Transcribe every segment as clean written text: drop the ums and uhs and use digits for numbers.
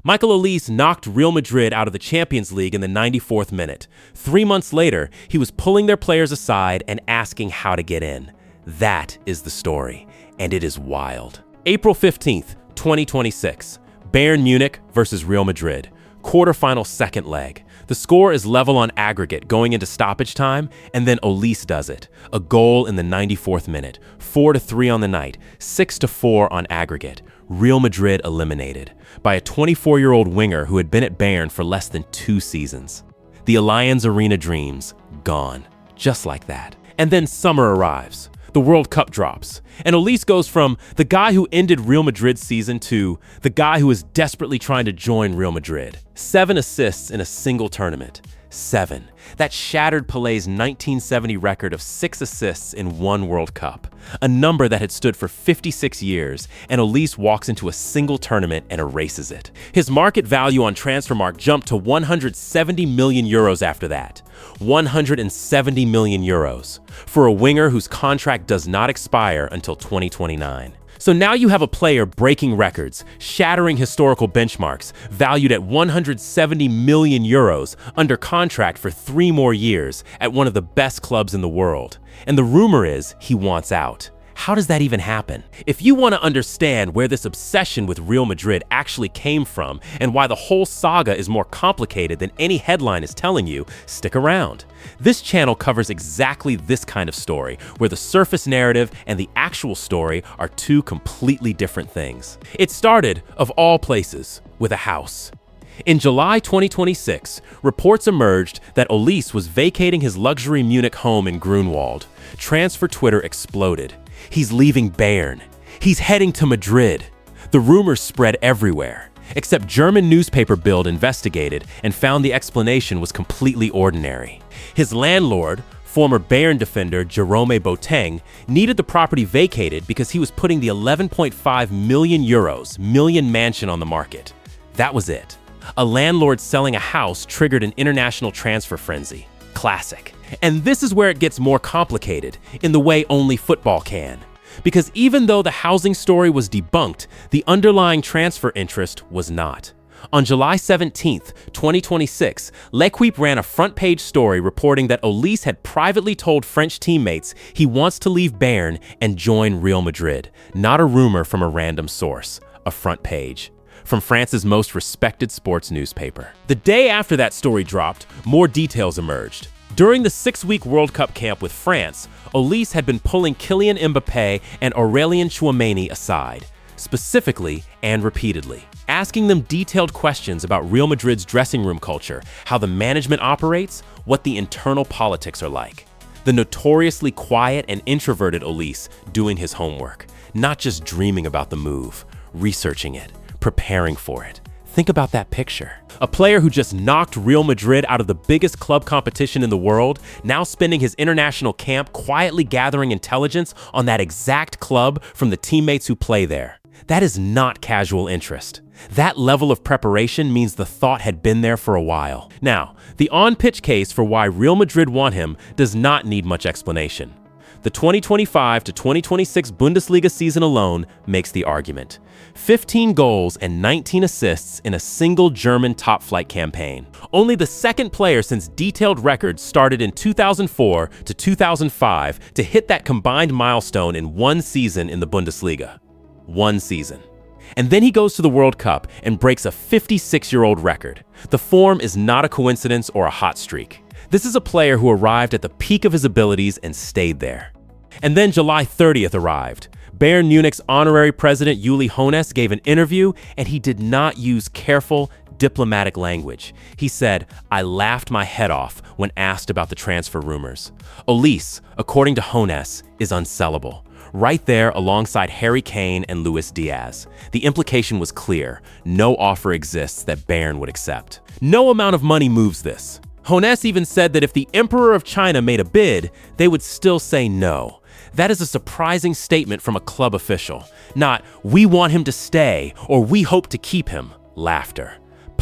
Michael Olise knocked Real Madrid out of the Champions League in the 94th minute. 3 months later, he was pulling their players aside and asking how to get in. That is the story, and it is wild. April 15th, 2026. Bayern Munich versus Real Madrid. Quarterfinal second leg. The score is level on aggregate going into stoppage time, and then Olise does it. A goal in the 94th minute. 4-3 on the night, 6-4 on aggregate. Real Madrid eliminated by a 24-year-old winger who had been at Bayern for less than 2 seasons. The Allianz Arena dreams gone, just like that. And then summer arrives. The World Cup drops, and Olise goes from the guy who ended Real Madrid's season to the guy who is desperately trying to join Real Madrid. 7 assists in a single tournament. 7. That shattered Pelé's 1970 record of 6 assists in 1 World Cup, a number that had stood for 56 years, and Olise walks into a single tournament and erases it. His market value on Transfermarkt jumped to 170 million euros after that. 170 million euros for a winger whose contract does not expire until 2029. So now you have a player breaking records, shattering historical benchmarks, valued at 170 million euros, under contract for 3 more years at one of the best clubs in the world. And the rumor is he wants out. How does that even happen? If you want to understand where this obsession with Real Madrid actually came from and why the whole saga is more complicated than any headline is telling you, stick around. This channel covers exactly this kind of story, where the surface narrative and the actual story are 2 completely different things. It started, of all places, with a house. In July 2026, reports emerged that Olise was vacating his luxury Munich home in Grunwald. Transfer Twitter exploded. He's leaving Bayern. He's heading to Madrid. The rumors spread everywhere, except German newspaper Bild investigated and found the explanation was completely ordinary. His landlord, former Bayern defender Jerome Boateng, needed the property vacated because he was putting the 11.5 million euros mansion on the market. That was it. A landlord selling a house triggered an international transfer frenzy. Classic. And this is where it gets more complicated, in the way only football can. Because even though the housing story was debunked, the underlying transfer interest was not. On July 17th, 2026, L'Equipe ran a front-page story reporting that Olise had privately told French teammates he wants to leave Bayern and join Real Madrid. Not a rumor from a random source, a front page from France's most respected sports newspaper. The day after that story dropped, more details emerged. During the 6-week World Cup camp with France, Olise had been pulling Kylian Mbappé and Aurélien Tchouameni aside, specifically and repeatedly, asking them detailed questions about Real Madrid's dressing room culture, how the management operates, what the internal politics are like. The notoriously quiet and introverted Olise doing his homework, not just dreaming about the move, researching it, preparing for it. Think about that picture. A player who just knocked Real Madrid out of the biggest club competition in the world, now spending his international camp quietly gathering intelligence on that exact club from the teammates who play there. That is not casual interest. That level of preparation means the thought had been there for a while. Now, the on-pitch case for why Real Madrid want him does not need much explanation. The 2025 to 2026 Bundesliga season alone makes the argument. 15 goals and 19 assists in a single German top-flight campaign. Only the second player since detailed records started in 2004 to 2005 to hit that combined milestone in 1 season in the Bundesliga. 1 season. And then he goes to the World Cup and breaks a 56-year-old record. The form is not a coincidence or a hot streak. This is a player who arrived at the peak of his abilities and stayed there. And then July 30th arrived. Bayern Munich's honorary president Uli Hoeneß gave an interview, and he did not use careful, diplomatic language. He said, "I laughed my head off when asked about the transfer rumors." Olise, according to Hoeneß, is unsellable. Right there alongside Harry Kane and Luis Diaz. The implication was clear. No offer exists that Bayern would accept. No amount of money moves this. Hoeneß even said that if the Emperor of China made a bid, they would still say no. That is a surprising statement from a club official. Not, "we want him to stay," or "we hope to keep him." Laughter.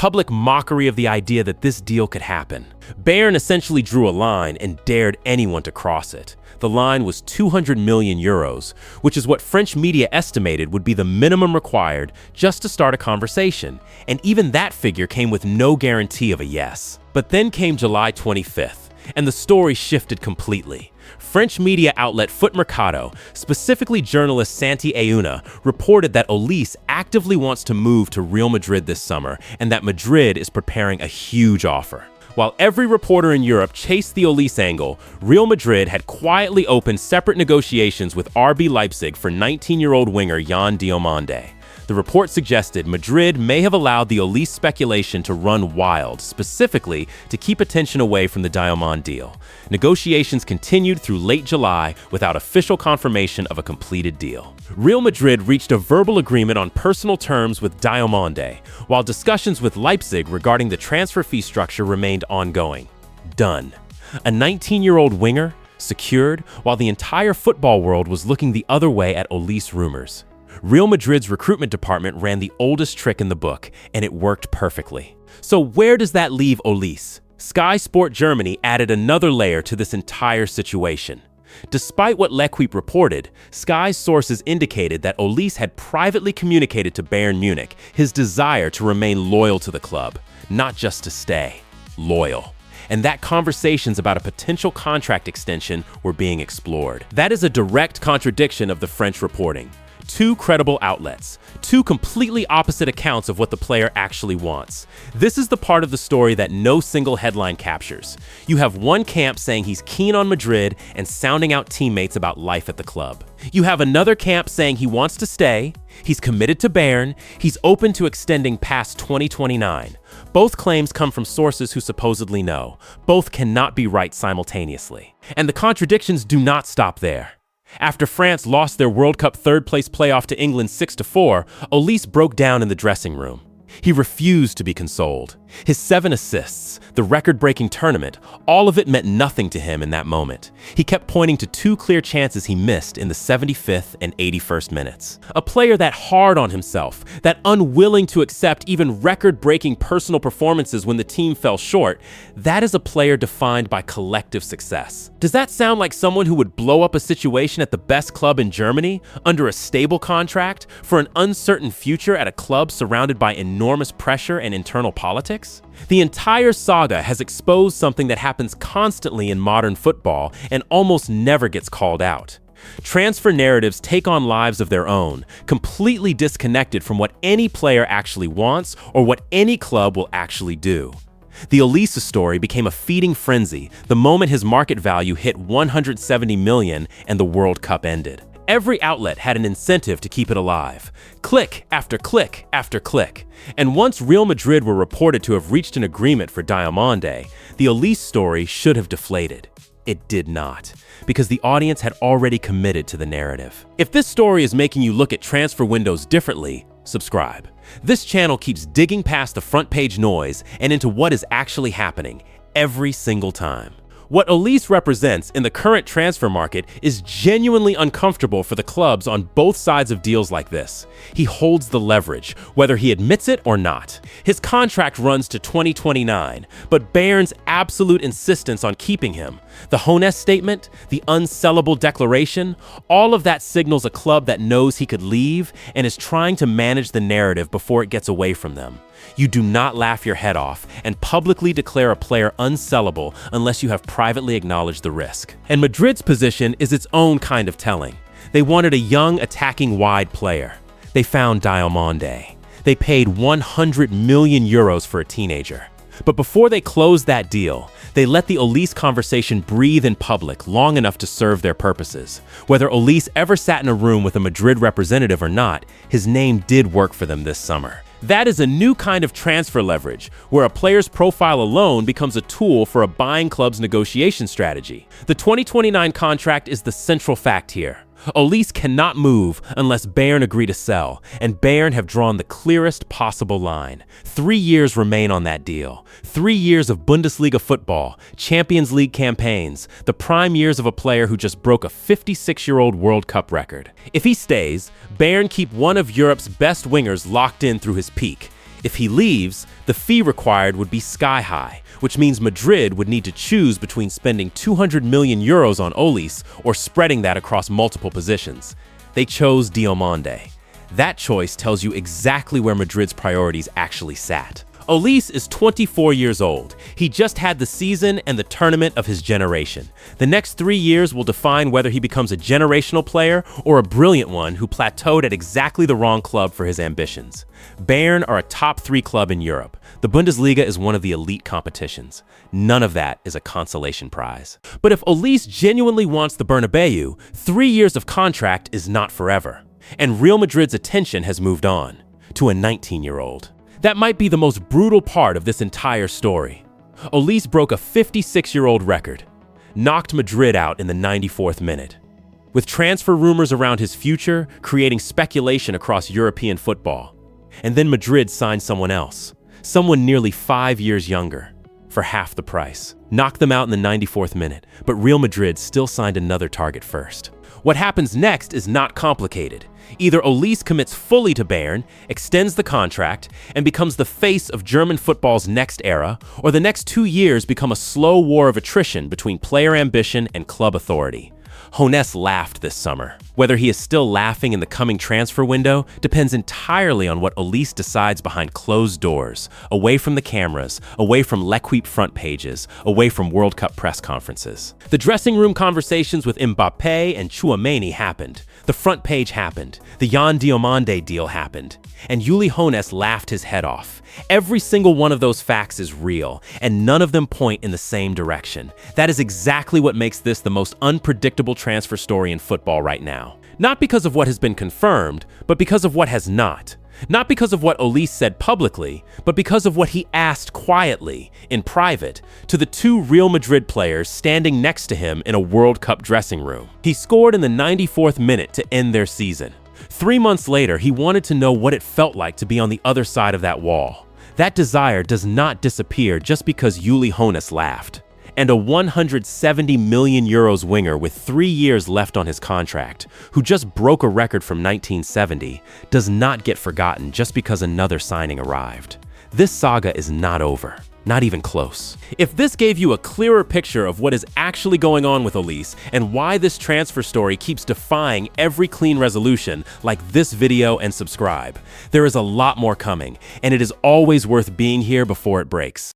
public mockery of the idea that this deal could happen. Bayern essentially drew a line and dared anyone to cross it. The line was 200 million euros, which is what French media estimated would be the minimum required just to start a conversation, and even that figure came with no guarantee of a yes. But then came July 25th, and the story shifted completely. French media outlet Foot Mercato, specifically journalist Santi Auna, reported that Olise actively wants to move to Real Madrid this summer and that Madrid is preparing a huge offer. While every reporter in Europe chased the Olise angle, Real Madrid had quietly opened separate negotiations with RB Leipzig for 19-year-old winger Yann Diomande. The report suggested Madrid may have allowed the Olise speculation to run wild, specifically to keep attention away from the Diomande deal. Negotiations continued through late July without official confirmation of a completed deal. Real Madrid reached a verbal agreement on personal terms with Diomande, while discussions with Leipzig regarding the transfer fee structure remained ongoing. Done. A 19-year-old winger, secured, while the entire football world was looking the other way at Olise rumors. Real Madrid's recruitment department ran the oldest trick in the book, and it worked perfectly. So where does that leave Olise? Sky Sport Germany added another layer to this entire situation. Despite what L'Equipe reported, Sky's sources indicated that Olise had privately communicated to Bayern Munich his desire to remain loyal to the club, not just to stay. Loyal. And that conversations about a potential contract extension were being explored. That is a direct contradiction of the French reporting. Two credible outlets, two completely opposite accounts of what the player actually wants. This is the part of the story that no single headline captures. You have one camp saying he's keen on Madrid and sounding out teammates about life at the club. You have another camp saying he wants to stay, he's committed to Bayern, he's open to extending past 2029. Both claims come from sources who supposedly know. Both cannot be right simultaneously. And the contradictions do not stop there. After France lost their World Cup third-place playoff to England 6-4, Olise broke down in the dressing room. He refused to be consoled. His 7 assists, the record-breaking tournament, all of it meant nothing to him in that moment. He kept pointing to 2 clear chances he missed in the 75th and 81st minutes. A player that hard on himself, that unwilling to accept even record-breaking personal performances when the team fell short, that is a player defined by collective success. Does that sound like someone who would blow up a situation at the best club in Germany, under a stable contract, for an uncertain future at a club surrounded by enormous pressure and internal politics? The entire saga has exposed something that happens constantly in modern football and almost never gets called out. Transfer narratives take on lives of their own, completely disconnected from what any player actually wants or what any club will actually do. The Olise story became a feeding frenzy the moment his market value hit 170 million and the World Cup ended. Every outlet had an incentive to keep it alive. Click after click after click. And once Real Madrid were reported to have reached an agreement for Diomande, the Olise story should have deflated. It did not, because the audience had already committed to the narrative. If this story is making you look at transfer windows differently, subscribe. This channel keeps digging past the front page noise and into what is actually happening every single time. What Olise represents in the current transfer market is genuinely uncomfortable for the clubs on both sides of deals like this. He holds the leverage, whether he admits it or not. His contract runs to 2029, but Bayern's absolute insistence on keeping him, the Hoeneß statement, the unsellable declaration, all of that signals a club that knows he could leave and is trying to manage the narrative before it gets away from them. You do not laugh your head off and publicly declare a player unsellable unless you have privately acknowledged the risk. And Madrid's position is its own kind of telling. They wanted a young, attacking wide player. They found Diomande. They paid 100 million euros for a teenager. But before they closed that deal, they let the Olise conversation breathe in public long enough to serve their purposes. Whether Olise ever sat in a room with a Madrid representative or not, his name did work for them this summer. That is a new kind of transfer leverage, where a player's profile alone becomes a tool for a buying club's negotiation strategy. The 2029 contract is the central fact here. Olise cannot move unless Bayern agree to sell, and Bayern have drawn the clearest possible line. 3 years remain on that deal. 3 years of Bundesliga football, Champions League campaigns, the prime years of a player who just broke a 56-year-old World Cup record. If he stays, Bayern keep one of Europe's best wingers locked in through his peak. If he leaves, the fee required would be sky high, which means Madrid would need to choose between spending 200 million euros on Olise or spreading that across multiple positions. They chose Diomande. That choice tells you exactly where Madrid's priorities actually sat. Olise is 24 years old. He just had the season and the tournament of his generation. The next 3 years will define whether he becomes a generational player or a brilliant one who plateaued at exactly the wrong club for his ambitions. Bayern are a top 3 club in Europe. The Bundesliga is one of the elite competitions. None of that is a consolation prize. But if Olise genuinely wants the Bernabeu, 3 years of contract is not forever. And Real Madrid's attention has moved on to a 19-year-old. That might be the most brutal part of this entire story. Olise broke a 56-year-old record, knocked Madrid out in the 94th minute. With transfer rumors around his future creating speculation across European football. And then Madrid signed someone else, someone nearly 5 years younger, for half the price. Knocked them out in the 94th minute, but Real Madrid still signed another target first. What happens next is not complicated. Either Olise commits fully to Bayern, extends the contract, and becomes the face of German football's next era, or the next 2 years become a slow war of attrition between player ambition and club authority. Hoeneß laughed this summer. Whether he is still laughing in the coming transfer window depends entirely on what Olise decides behind closed doors, away from the cameras, away from L'Equipe front pages, away from World Cup press conferences. The dressing room conversations with Mbappé and Tchouaméni happened. The front page happened. The Jan Diomande deal happened. And Uli Hoeneß laughed his head off. Every single one of those facts is real, and none of them point in the same direction. That is exactly what makes this the most unpredictable transfer story in football right now. Not because of what has been confirmed, but because of what has not. Not because of what Olise said publicly, but because of what he asked quietly, in private, to the 2 Real Madrid players standing next to him in a World Cup dressing room. He scored in the 94th minute to end their season. 3 months later, he wanted to know what it felt like to be on the other side of that wall. That desire does not disappear just because Uli Hoeneß laughed. And a 170 million euros winger with 3 years left on his contract, who just broke a record from 1970, does not get forgotten just because another signing arrived. This saga is not over. Not even close. If this gave you a clearer picture of what is actually going on with Olise and why this transfer story keeps defying every clean resolution, like this video and subscribe. There is a lot more coming, and it is always worth being here before it breaks.